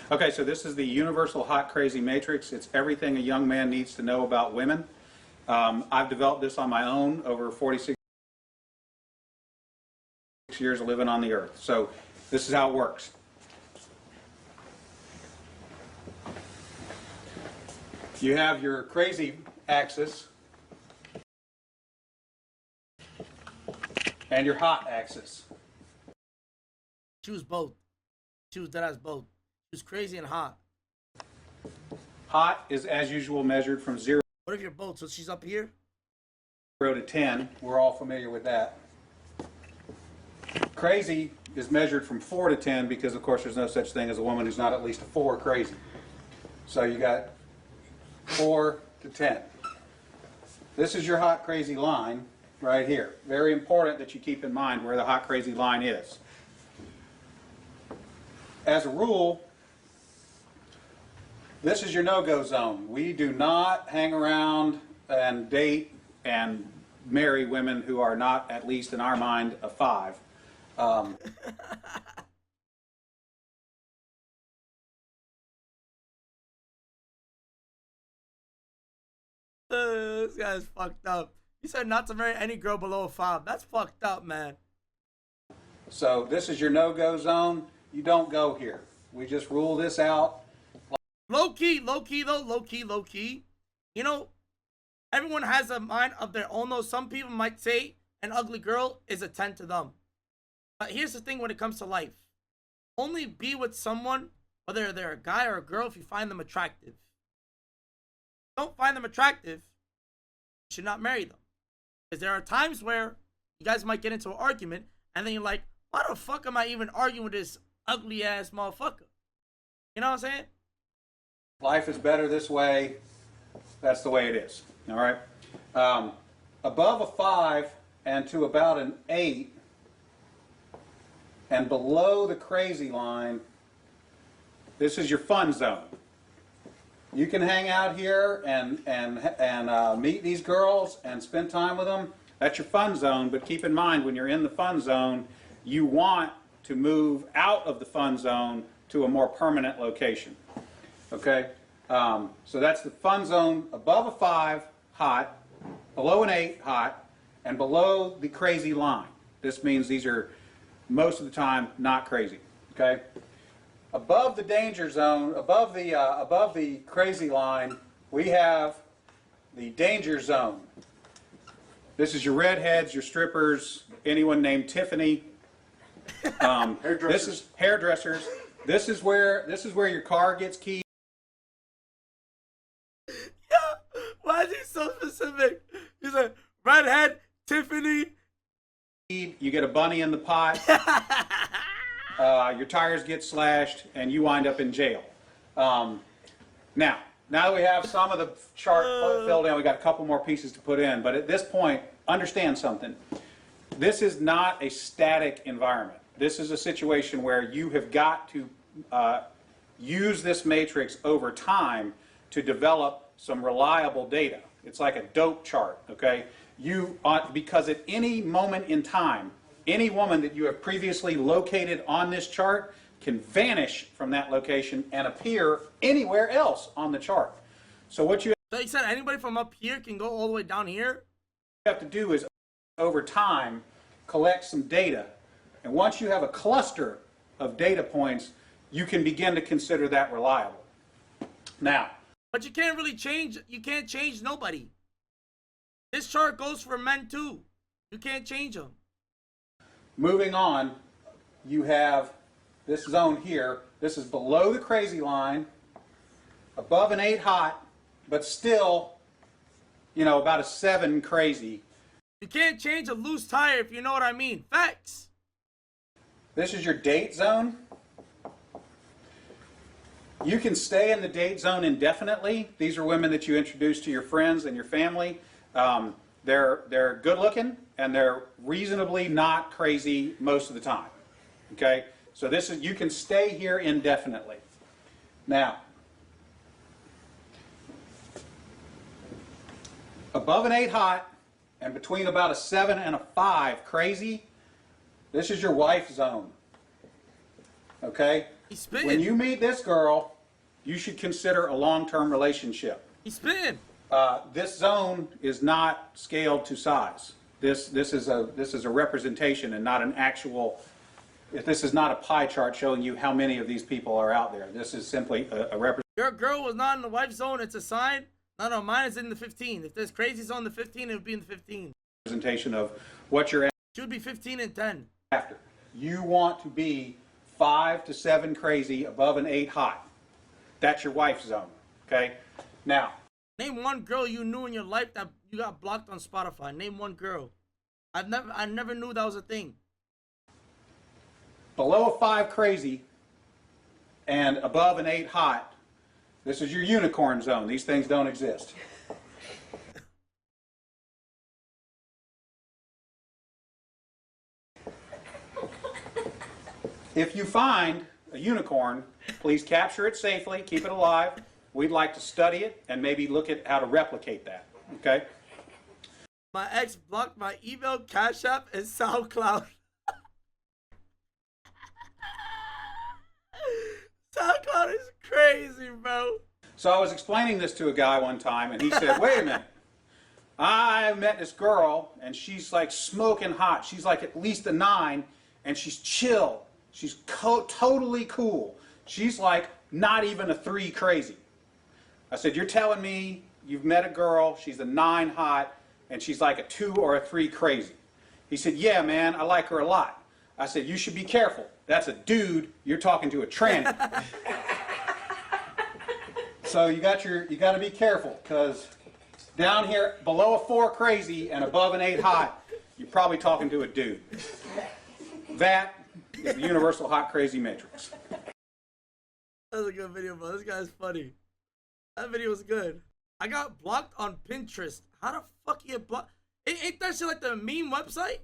Okay, so this is the universal hot crazy matrix. It's everything a young man needs to know about women. I've developed this on my own over 46 years of living on the earth. So this is how it works. You have your crazy axis and your hot axis. Choose both. Choose that as both. Choose crazy and hot. Hot is, as usual, measured from 0 What if you're both? So she's up here? to 10. We're all familiar with that. Crazy is measured from 4 to 10 because, of course, there's no such thing as a woman who's not at least a 4 crazy. So you got 4 to 10. This is your hot crazy line right here. Very important that you keep in mind where the hot crazy line is. As a rule, this is your no-go zone. We do not hang around and date and marry women who are not, at least in our mind, a 5. This guy's fucked up. He said not to marry any girl below a 5. That's fucked up, man. So this is your no-go zone. You don't go here. We just rule this out. Low key though, low key. You know, everyone has a mind of their own though. Some people might say an ugly girl is a 10 to them. But here's the thing when it comes to life. Only be with someone, whether they're a guy or a girl, if you find them attractive. Don't find them attractive, you should not marry them. Because there are times where you guys might get into an argument and then you're like, why the fuck am I even arguing with this ugly ass motherfucker? You know what I'm saying? Life is better this way. That's the way it is. All right. Above a 5 and to about an 8 and below the crazy line, this is your fun zone. You can hang out here and meet these girls and spend time with them. That's your fun zone, but keep in mind when you're in the fun zone, you want to move out of the fun zone to a more permanent location. Okay? So that's the fun zone above a 5, hot, below an 8, hot, and below the crazy line. This means these are most of the time not crazy. Okay? Above the danger zone, above the crazy line, we have the danger zone. This is your redheads, your strippers, anyone named Tiffany. This is hairdressers. This is where your car gets keyed. Yeah, why is he so specific? He's a redhead, Tiffany. You get a bunny in the pot. Your tires get slashed, and you wind up in jail. Now that we have some of the chart filled in, we got a couple more pieces to put in. But at this point, understand something. This is not a static environment. This is a situation where you have got to use this matrix over time to develop some reliable data. It's like a dope chart, okay? Because at any moment in time, any woman that you have previously located on this chart can vanish from that location and appear anywhere else on the chart. So what you said anybody from up here can go all the way down here? have to do is, over time, collect some data. And once you have a cluster of data points, you can begin to consider that reliable. Now, but you can't really change, you can't change nobody. This chart goes for men too. You can't change them. Moving on, you have this zone here. This is below the crazy line, above an 8 hot, but still, you know, about a 7 crazy. You can't change a loose tire if you know what I mean. Facts. This is your date zone. You can stay in the date zone indefinitely. These are women that you introduce to your friends and your family. They're good looking and they're reasonably not crazy most of the time. Okay? So this is, you can stay here indefinitely. Now, above an 8 hot and between about a 7 and a 5 crazy, this is your wife zone. okay? He's spitting. When you meet this girl, you should consider a long-term relationship. He's spitting. This zone is not scaled to size. This is a representation and not an actual. This is not a pie chart showing you how many of these people are out there. This is simply a representation. Your girl was not in the wife zone. It's a sign. No, mine is in the 15. If there's crazy zone in the 15, it would be in the 15. Representation of what you're Should be 15 and 10. after. You want to be 5 to 7 crazy, above an 8 hot. That's your wife zone. Okay. Now, name one girl you knew in your life that you got blocked on Spotify. Name one girl. I never knew that was a thing. below a 5 crazy and above an 8 hot, this is your unicorn zone. These things don't exist. If you find a unicorn, please capture it safely, keep it alive. We'd like to study it and maybe look at how to replicate that, okay? My ex blocked my email, Cash App, and SoundCloud. SoundCloud is crazy, bro. So I was explaining this to a guy one time, and he said, wait a minute. I met this girl, and she's like smoking hot. She's like at least a 9, and she's chill. She's totally cool. She's like not even a 3 crazy. I said, you're telling me you've met a girl, she's a 9 hot, and she's like a 2 or a 3 crazy. He said, yeah, man, I like her a lot. I said, you should be careful. That's a dude. You're talking to a tranny. So you got to be careful, because down here below a 4 crazy and above an 8 hot, you're probably talking to a dude. That is the universal hot crazy matrix. That was a good video, bro. This guy's funny. That video was good. I got blocked on Pinterest. How the fuck you get blocked? Ain't that shit like the meme website?